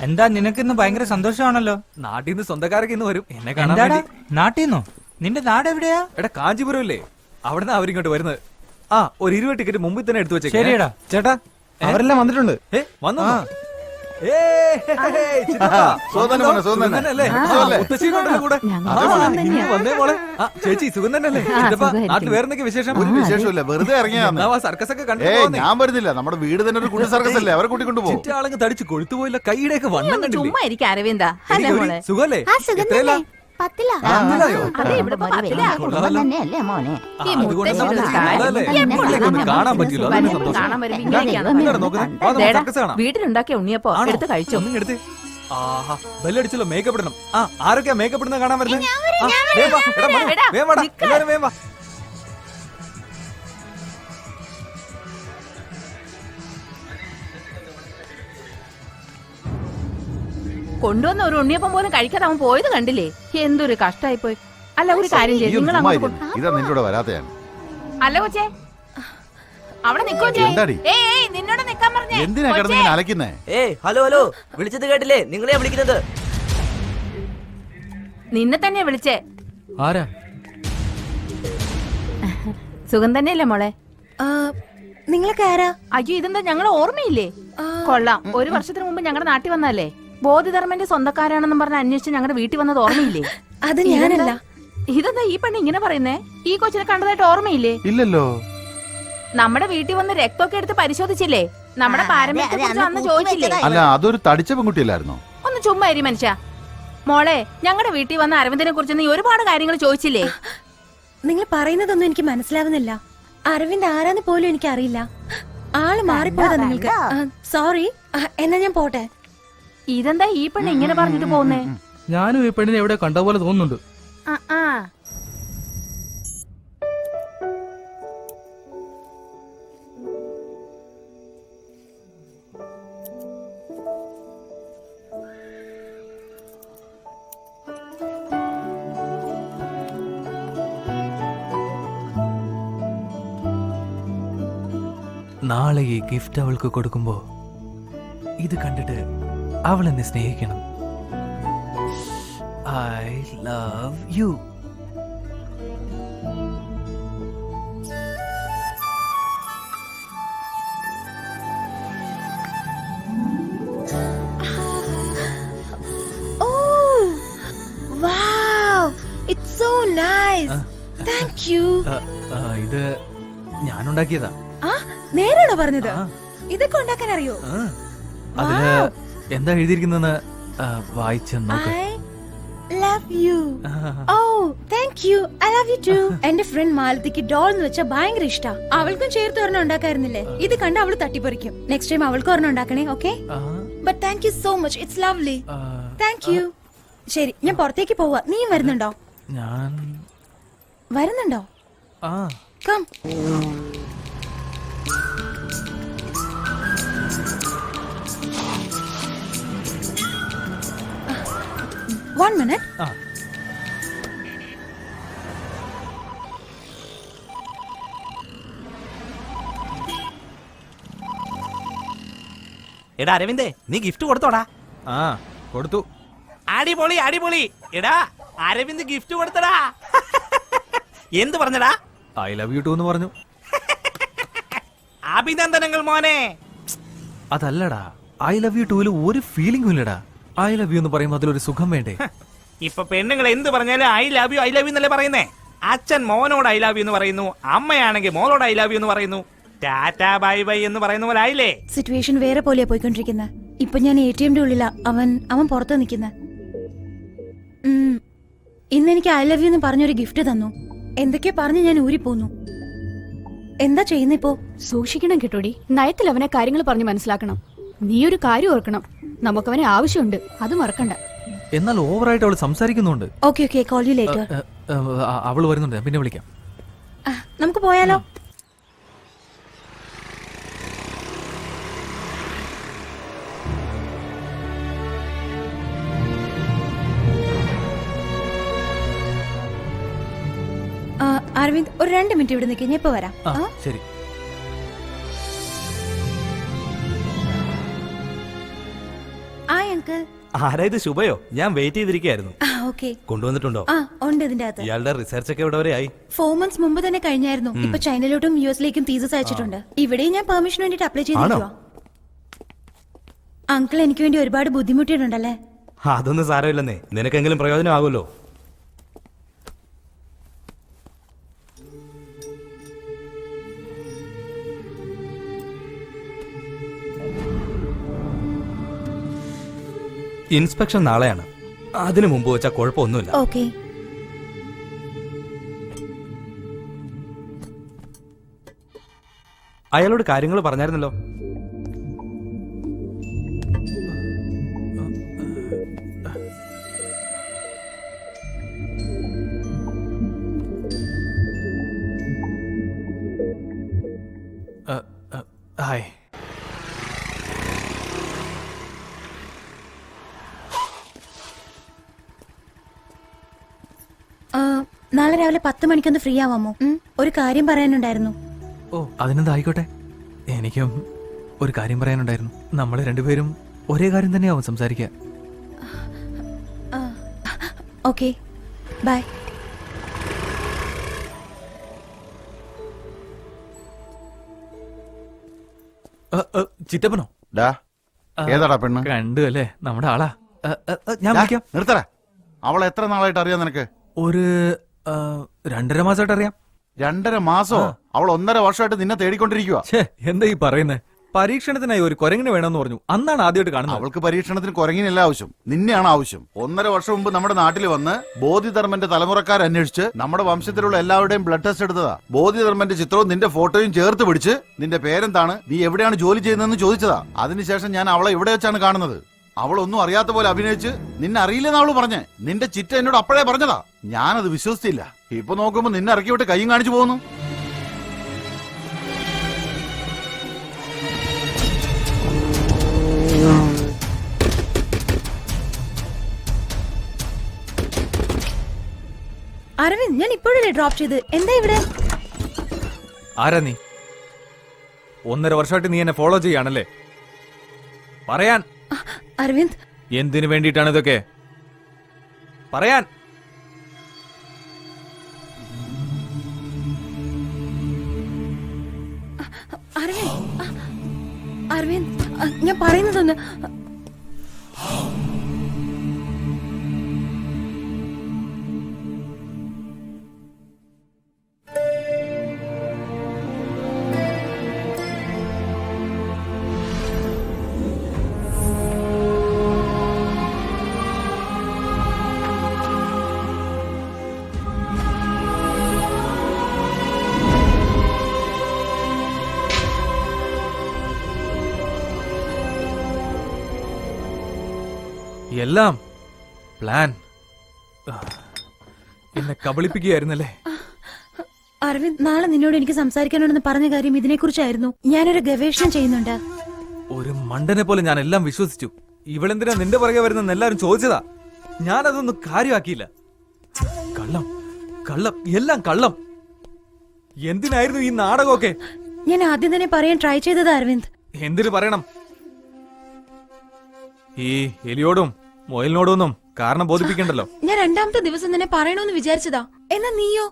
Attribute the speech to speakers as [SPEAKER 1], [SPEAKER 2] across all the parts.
[SPEAKER 1] എന്താ നിനക്കിന്ന് ഭയങ്കര സന്തോഷമാണല്ലോ?
[SPEAKER 2] നാട്ടിൽ നിന്ന് സ്വന്തക്കാരൊക്കെ ഇന്ന് വരും എന്നെ കാണാൻ വേണ്ടി.
[SPEAKER 1] നാട്ടിന്നോ? നിന്റെ നാട് എവിടെയാ?
[SPEAKER 2] എടാ കാഞ്ചീപുരം ഇല്ലേ, അവിടുന്ന് അവരിങ്ങോട്ട് വരുന്നത്. ആ ഒരു 20 ടിക്കറ്റ് മുമ്പിൽ തന്നെ എടുത്തു വെച്ചേ.
[SPEAKER 1] ശരിയടാ
[SPEAKER 3] ചേട്ടാ, അവരെല്ലാം വന്നിട്ടുണ്ട്.
[SPEAKER 2] വന്നു. ചേച്ചി സുഖം തന്നെയല്ലേ? നാട്ടിൽ വേറെന്തൊക്കെ വിശേഷം?
[SPEAKER 3] ഒരു വിശേഷമില്ല, വെറുതെ ഇറങ്ങിയാ.
[SPEAKER 2] സർക്കസ് ഒക്കെ
[SPEAKER 3] ഞാൻ വരുന്നില്ല, നമ്മുടെ വീട് തന്നെ ഒരു കുട്ടി സർക്കസ് അല്ലേ, അവരെ കൂട്ടിക്കൊണ്ടു പോകും.
[SPEAKER 2] ചുറ്റാളങ്ങ് തടിച്ചു കൊഴുത്തുപോയില്ല, കൈയുടെ ഒക്കെ വണ്ണം കണ്ടില്ലേ?
[SPEAKER 4] ചുമ്മാ ഇരിക്കും അരവിന്ദ.
[SPEAKER 2] സുഖല്ലേ? കാണാൻ പറ്റില്ല.
[SPEAKER 4] വീട്ടിലുണ്ടാക്കിയ ഉണ്ണിയപ്പോ എടുത്ത് കഴിച്ചു.
[SPEAKER 2] ആഹാ, ബെല്ലടിച്ചല്ലോ. മേക്കപ്പ് ഇടണം. ആരൊക്കെയാ മേക്കപ്പ് ഇടുന്ന കാണാൻ വരുന്നത്? എല്ലാരും വേവാ.
[SPEAKER 4] കൊണ്ടുവന്ന ഒരു ഉണ്ണിയപ്പം പോലും കഴിക്കാതെ അവൻ പോയത് കണ്ടില്ലേ? എന്തൊരു കഷ്ടായി പോയി. അല്ല ഒരു കാര്യം ചെയ്യും, നിങ്ങൾ
[SPEAKER 3] ഇതാ നിന്നോട് വരാത്തയാണ്.
[SPEAKER 4] അല്ല കൊച്ചേ, അവിടെ നിക്കോ. നിന്നോട് നിക്കാൻ പറഞ്ഞേ.
[SPEAKER 3] എന്തിനാ കിടന്നിങ്ങനെ അലക്കുന്നേ?
[SPEAKER 5] ഹലോ ഹലോ, വിളിച്ചത് കേട്ടില്ലേ? നിങ്ങളെയാ വിളിക്കുന്നത്.
[SPEAKER 4] നിന്നെ തന്നെയാ വിളിച്ചേ.
[SPEAKER 2] ആരാ?
[SPEAKER 4] സുഖം തന്നെയല്ലേ മോളെ?
[SPEAKER 6] നിങ്ങളൊക്കെ ആരാ?
[SPEAKER 4] അയ്യോ, ഇതെന്താ ഞങ്ങളെ ഓർമ്മയില്ലേ? കൊള്ളാം, ഒരു വർഷത്തിന് മുമ്പ് ഞങ്ങളുടെ നാട്ടിൽ വന്നല്ലേ. ബോധിധർമ്മന്റെ സ്വന്തക്കാരാണെന്നും പറഞ്ഞ് അന്വേഷിച്ച് ഞങ്ങളുടെ വീട്ടിൽ വന്നത് ഓർമ്മയില്ലേ?
[SPEAKER 6] അത് ഞാനല്ല.
[SPEAKER 4] ഇതെന്താ ഈ പെണ്ണ് ഇങ്ങനെ പറയുന്നേ? ഈ കൊച്ചിനെ കണ്ടതായിട്ട് ഓർമ്മയില്ലേ?
[SPEAKER 3] ഇല്ലല്ലോ.
[SPEAKER 4] നമ്മുടെ വീട്ടിൽ വന്ന് രക്തമൊക്കെ എടുത്ത് പരിശോധിച്ചില്ലേ? നമ്മുടെ പാരമ്പര്യത്തെ കുറിച്ച് അന്ന് ചോദിച്ചില്ലേ?
[SPEAKER 3] അല്ല, അതൊരു തടിച്ച പെൺകുട്ടിയല്ലായിരുന്നോ?
[SPEAKER 4] ഒന്ന് ചുമ്മാ ഇരി മനുഷ്യ. മോളെ, ഞങ്ങളുടെ വീട്ടിൽ വന്ന അരവിന്ദനെ കുറിച്ച് നീ ഒരുപാട് കാര്യങ്ങൾ ചോദിച്ചില്ലേ?
[SPEAKER 6] നിങ്ങൾ പറയുന്നതൊന്നും എനിക്ക് മനസ്സിലാവുന്നില്ല. അരവിന്ദ് ആരാന്ന് പോലും എനിക്ക് അറിയില്ല. ആള് മാറിപ്പോയതാ നിങ്ങൾക്ക്. സോറി. എന്നാ ഞാൻ പോട്ടെ.
[SPEAKER 4] ഇതെന്താ ഈ പെണ്ണ് ഇങ്ങനെ പറഞ്ഞിട്ട് പോകുന്നേ?
[SPEAKER 7] ഞാനും ഈ പെണ്ണിനെ എവിടെ കണ്ട പോലെ തോന്നുന്നുണ്ട്.
[SPEAKER 2] നാളെ ഈ ഗിഫ്റ്റ് അവൾക്ക് കൊടുക്കുമ്പോ ഇത് കണ്ടിട്ട് അവൾ എന്നെ സ്നേഹിക്കണം. I love you. ഇത് ഞാനുണ്ടാക്കിയതാ.
[SPEAKER 6] നേരാണോ പറഞ്ഞത്? ഇതൊക്കെ ഉണ്ടാക്കാൻ അറിയോ?
[SPEAKER 2] അതില് എന്താ എഴുതിയിരിക്കുന്നെന്ന് വായിച്ചു നോക്ക്.
[SPEAKER 6] എന്റെ ഫ്രണ്ട് മാലതിക്ക് ഡോൾ എന്ന് വെച്ചാൽ ഭയങ്കര ഇഷ്ടാ. അവൾക്കും ചേർത്ത് ഒരെണ്ണം ഉണ്ടാക്കായിരുന്നില്ലേ? ഇത് കണ്ട് അവള് തട്ടിപ്പറിക്കും. നെക്സ്റ്റ് ടൈം അവൾക്ക് ഒരെണ്ണം ഉണ്ടാക്കണേ. Okay? But thank you so much. It's lovely. Thank you. ശരി, ഞാൻ പുറത്തേക്ക് പോവാ. നീയും വരുന്നുണ്ടോ?
[SPEAKER 2] ഞാൻ
[SPEAKER 6] വരുന്നുണ്ടോ? കം. One minute.
[SPEAKER 5] എടാ അരവിന്ദേ, നീ ഗിഫ്റ്റ് കൊടുത്തോടാ?
[SPEAKER 2] കൊടുത്തു.
[SPEAKER 5] അടിപൊളി അടിപൊളി. എടാ അരവിന്ദ് ഗിഫ്റ്റ് കൊടുത്തടാ. എന്ത് പറഞ്ഞടാ?
[SPEAKER 2] ഐ ലവ് യു ടു എന്ന് പറഞ്ഞു.
[SPEAKER 5] അഭിനന്ദനങ്ങൾ മോനെ.
[SPEAKER 2] അതല്ലടാ, ഐ ലവ് യു ടൂല് ഒരു ഫീലിംഗും ഇല്ലടാ. ഐ ലവ് യു എന്ന് പറയുമ്പോൾ അതിലൊരു സുഖം വേണ്ടേ?
[SPEAKER 5] ഇപ്പൊ പെണ്ണുങ്ങൾ എന്ത് പറഞ്ഞാലും ഐ ലവ് യു എന്നല്ലേ പറയുന്നേ. അച്ഛൻ മോനോട് ഐ ലവ് യു എന്ന് പറയുന്നു, അമ്മയാണെങ്കിൽ മോളോട് ഐ ലവ് യു എന്ന് പറയുന്നു. ടാറ്റാ ബൈ ബൈ എന്ന് പറയുന്ന പോലെ ആയില്ലേ?
[SPEAKER 6] സിറ്റുവേഷൻ വേറെ പോലെയാ പോയിക്കൊണ്ടിരിക്കുന്നത്. ഇപ്പൊ ഞാൻ ATM ഉള്ളിലാ. അവൻ പുറത്ത് നിൽക്കുന്ന. ഇന്ന് എനിക്ക് ഐ ലവ് യു എന്ന് പറഞ്ഞൊരു ഗിഫ്റ്റ് തന്നു. എന്തൊക്കെയോ പറഞ്ഞ് ഞാൻ ഊരിപ്പോന്നു. എന്താ ചെയ്യുന്നിപ്പോ?
[SPEAKER 8] സൂക്ഷിക്കണം കേട്ടോടി. നയത്തിൽ അവനെ കാര്യങ്ങൾ പറഞ്ഞ് മനസ്സിലാക്കണം. നീ ഒരു കാര്യം ഓർക്കണം, നമുക്കവനെ ആവശ്യമുണ്ട്, അത് മറക്കണ്ട.
[SPEAKER 2] എന്നാൽ ഓവറായിട്ട് അവൾ സംസാരിക്കുന്നുണ്ട്.
[SPEAKER 6] Okay okay, call you later.
[SPEAKER 2] അവൾ വരുന്നുണ്ട്, പിന്നെ വിളിക്കാം.
[SPEAKER 6] നമുക്ക് പോയാലോ? അരവിന്ദ്, ഒരു 2 മിനിറ്റ് ഇവിടെ നിൽക്കുക. ഞാൻ ഇപ്പൊ വരാം.
[SPEAKER 2] ശരി.
[SPEAKER 6] അങ്കിൾ
[SPEAKER 5] ആരാ ഇത്? ശുഭയോ? ഞാൻ വെയിറ്റ് ചെയ്തിരിക്കുകയായിരുന്നു.
[SPEAKER 6] ആ ഓക്കെ
[SPEAKER 5] കൊണ്ടുവന്നിട്ടുണ്ടോ?
[SPEAKER 6] ആ ഉണ്ട് ഇതിന്റെ അകത്ത്
[SPEAKER 5] ഇയാളുടെ റിസർച്ച് ഒക്കെ ഇവിടെ വരെ ആയി?
[SPEAKER 6] 4 months മുമ്പ് തന്നെ കഴിഞ്ഞായിരുന്നു. ഇപ്പൊ ചൈനയിലോട്ടും യുഎസിലേക്കും തീസസ് അയച്ചിട്ടുണ്ട്. ഇവിടെയും ഞാൻ പെർമിഷൻ വേണ്ടിട്ട് അപ്ലൈ ചെയ്തിരിക്കുവാ. അങ്കിൾ എനിക്ക് വേണ്ടി ഒരുപാട് ബുദ്ധിമുട്ടിയിട്ടുണ്ടല്ലേ?
[SPEAKER 5] അതൊന്നും സാരമില്ലെന്നേ, നിനക്കെങ്കിലും പ്രയോജനമാകുമല്ലോ. ഇൻസ്പെക്ഷൻ നാളെയാണ്. അതിനു മുമ്പ് വെച്ചാൽ കുഴപ്പമൊന്നുമില്ല.
[SPEAKER 6] ഓക്കെ.
[SPEAKER 5] അയാളോട് കാര്യങ്ങൾ പറഞ്ഞായിരുന്നല്ലോ.
[SPEAKER 2] ഹായ്.
[SPEAKER 6] നാളെ രാവിലെ 10 മണിക്കൊന്ന് ഫ്രീ ആവാമോ? ഒരു കാര്യം പറയാനുണ്ടായിരുന്നു.
[SPEAKER 2] ഓ അതിനെന്താ, ആയിക്കോട്ടെ. എനിക്കും ഒരു കാര്യം പറയാനുണ്ടായിരുന്നു. നമ്മൾ രണ്ടുപേരും ഒരേ കാര്യം തന്നെയാവും സംസാരിക്കുക.
[SPEAKER 6] Okay bye.
[SPEAKER 2] ചിറ്റപ്പനോ?
[SPEAKER 3] ഡാ ഏതാടാ പെണ്ണ്?
[SPEAKER 2] കണ്ടു അല്ലേ, നമ്മുടെ ആളാ. ഞാൻ വിളിക്കാം.
[SPEAKER 3] നിർത്തറ. അവളെ എത്ര നാളായിട്ട് അറിയാം നിനക്ക്?
[SPEAKER 2] ഒരു 2.5 മാസമായിട്ട് അറിയാം.
[SPEAKER 3] 2.5 മാസോ? അവൾ 1.5 വർഷമായിട്ട് നിന്നെ തേടിക്കൊണ്ടിരിക്കുക.
[SPEAKER 2] ഛേ, എന്താ ഈ പറയുന്നേ? പരീക്ഷണത്തിനായി ഒരു കുരങ്ങിന് വേണമെന്ന് പറഞ്ഞു. അന്നാണ് ആദ്യമായിട്ട് കാണുന്നത്.
[SPEAKER 3] അവൾക്ക് പരീക്ഷണത്തിന് കുരങ്ങിനല്ല ആവശ്യം, നിന്നെയാണ് ആവശ്യം. 1.5 വർഷം മുമ്പ് നമ്മുടെ നാട്ടിൽ വന്ന് ബോധിധർമ്മന്റെ തലമുറക്കാർ അന്വേഷിച്ച് നമ്മുടെ വംശത്തിലുള്ള എല്ലാവരുടെയും ബ്ലഡ് ടെസ്റ്റ് എടുത്തതാ. ബോധിധർമ്മന്റെ ചിത്രവും നിന്റെ ഫോട്ടോയും ചേർത്ത് പിടിച്ച് നിന്റെ പേരെന്താണ്, നീ എവിടെയാണ് ജോലി ചെയ്യുന്നതെന്ന് ചോദിച്ചതാ. അതിനുശേഷം ഞാൻ അവളെ ഇവിടെ വെച്ചാണ് കാണുന്നത്. അവളൊന്നും അറിയാത്ത പോലെ അഭിനയിച്ച് നിന്നെ അറിയില്ലെന്ന് അവള് പറഞ്ഞേ. നിന്റെ ചിറ്റ എന്നോട് അപ്പോഴേ പറഞ്ഞതാ. ഞാനത് വിശ്വസിച്ചില്ല. ഇപ്പൊ നോക്കുമ്പോ നിന്നെ ഇറക്കി വിട്ട് കൈയും കാണിച്ചു പോകുന്നു.
[SPEAKER 6] അരവിന്ദ്, ഞാൻ ഇപ്പോഴല്ലേ ഡ്രോപ്പ് ചെയ്ത്. എന്താ ഇവിടെ?
[SPEAKER 2] ആരാ നീ? 1.5 വർഷമായിട്ട് നീ എന്നെ ഫോളോ ചെയ്യാണല്ലേ? പറയാൻ.
[SPEAKER 6] അരവിന്ദ്,
[SPEAKER 2] എന്തിനു വേണ്ടിയിട്ടാണ് ഇതൊക്കെ? പറയാൻ.
[SPEAKER 6] അരവിന്ദ്, അരവിന്ദ്, ഞാൻ പറയുന്നതൊന്ന്.
[SPEAKER 2] എല്ലാം പ്ലാൻ. എന്നെ കബളിപ്പിക്കുകയായിരുന്നല്ലേ?
[SPEAKER 6] അരവിന്ദ്, നാളെ നിന്നോട് എനിക്ക് സംസാരിക്കാനുണ്ടെന്ന് പറഞ്ഞ കാര്യം ഇതിനെക്കുറിച്ചായിരുന്നു. ഞാനൊരു ഗവേഷണം ചെയ്യുന്നുണ്ട്.
[SPEAKER 2] ഒരു മണ്ടനെ പോലെ ഞാൻ എല്ലാം വിശ്വസിച്ചു. ഇവളെന്തിനാ നിന്റെ പുറകെ വരുന്നെന്ന് എല്ലാരും ചോദിച്ചതാ. ഞാനതൊന്നും കാര്യമാക്കിയില്ല. കള്ളം, കള്ളം, എല്ലാം കള്ളം. എന്തിനായിരുന്നു ഈ നാടകമൊക്കെ?
[SPEAKER 6] ഞാൻ ആദ്യം തന്നെ പറയാൻ ട്രൈ ചെയ്തത് അരവിന്ദ്.
[SPEAKER 2] എന്തിനു പറയണം? ഈ എലിയോടും മൊയലിനോടൊന്നും കാരണം ബോധിപ്പിക്കണ്ടല്ലോ.
[SPEAKER 6] ഞാൻ 2ാമത്തെ ദിവസം തന്നെ പറയണമെന്ന് വിചാരിച്ചതാ. എന്നാ നീയോ?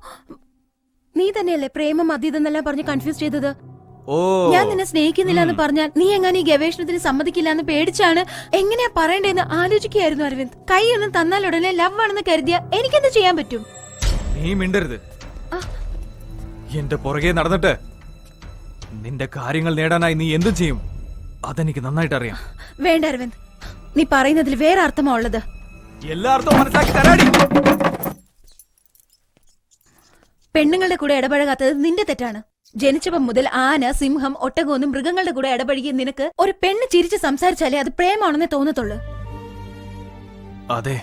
[SPEAKER 6] നീ തന്നെയല്ലേ പ്രേമം അതീതെന്നെല്ലാം പറഞ്ഞ് കൺഫ്യൂസ് ചെയ്തത്.
[SPEAKER 2] ഓ,
[SPEAKER 6] ഞാൻ നിന്നെ സ്നേഹിക്കുന്നില്ല എന്ന് പറഞ്ഞാൽ നീ എങ്ങനെ ഈ ഗവേഷണത്തിന് സമ്മതിക്കില്ല എന്ന് പേടിച്ചാണ് എങ്ങനെയാ പറയണ്ടേന്ന് ആലോചിക്കുകയായിരുന്നു അരവിന്ദ്. കൈയൊന്നും തന്നാൽ ഉടനെ ലവ് ആണെന്ന് കരുതിയ എനിക്കെന്ത് ചെയ്യാൻ പറ്റും?
[SPEAKER 2] നീ മിണ്ടരുത്. എന്റെ പുറകെ നടന്നിട്ട് നിന്റെ കാര്യങ്ങൾ നേടാനായി നീ എന്തും ചെയ്യും. അതെനിക്ക് നന്നായിട്ട് അറിയാം.
[SPEAKER 6] വേണ്ട അരവിന്ദ്, നീ പറയുന്നതിൽ വേറെ അർത്ഥമാ ഉള്ളത്.
[SPEAKER 2] എല്ലാ അർത്ഥവും മനസ്സിലാക്കി തരാടി.
[SPEAKER 6] പെണ്ണുങ്ങളുടെ കൂടെ ഇടപഴകാത്തത് നിന്റെ തെറ്റാണ്. ജനിച്ചപ്പം മുതൽ ആന, സിംഹം, ഒട്ടകമൊന്നും മൃഗങ്ങളുടെ കൂടെ ഇടപഴകിയ നിനക്ക് ഒരു പെണ്ണ് ചിരിച്ച് സംസാരിച്ചാലേ അത് പ്രേമാണെന്നേ തോന്നത്തുള്ളൂ.
[SPEAKER 2] അതെ,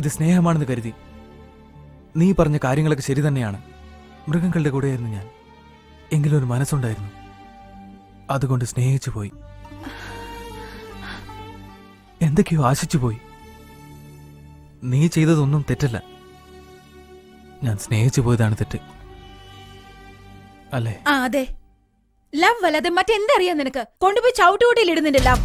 [SPEAKER 2] ഇത് സ്നേഹമാണെന്ന് കരുതി. നീ പറഞ്ഞ കാര്യങ്ങളൊക്കെ ശരി തന്നെയാണ്. മൃഗങ്ങളുടെ കൂടെയായിരുന്നു ഞാൻ. എങ്കിലും ഒരു മനസ്സുണ്ടായിരുന്നു. അതുകൊണ്ട് സ്നേഹിച്ചു പോയി. എന്തൊക്കെയോ ആശിച്ചു പോയി. നീ ചെയ്തതൊന്നും തെറ്റല്ല. ഞാൻ സ്നേഹിച്ചു പോയതാണ് തെറ്റ്, അല്ലേ?
[SPEAKER 6] അതെ. ലവ് അല്ലാതെ മറ്റെന്തറിയാം നിനക്ക്? കൊണ്ടുപോയി ചവിട്ടുകൂട്ടിയിൽ ഇടുന്നില്ല ലവ്.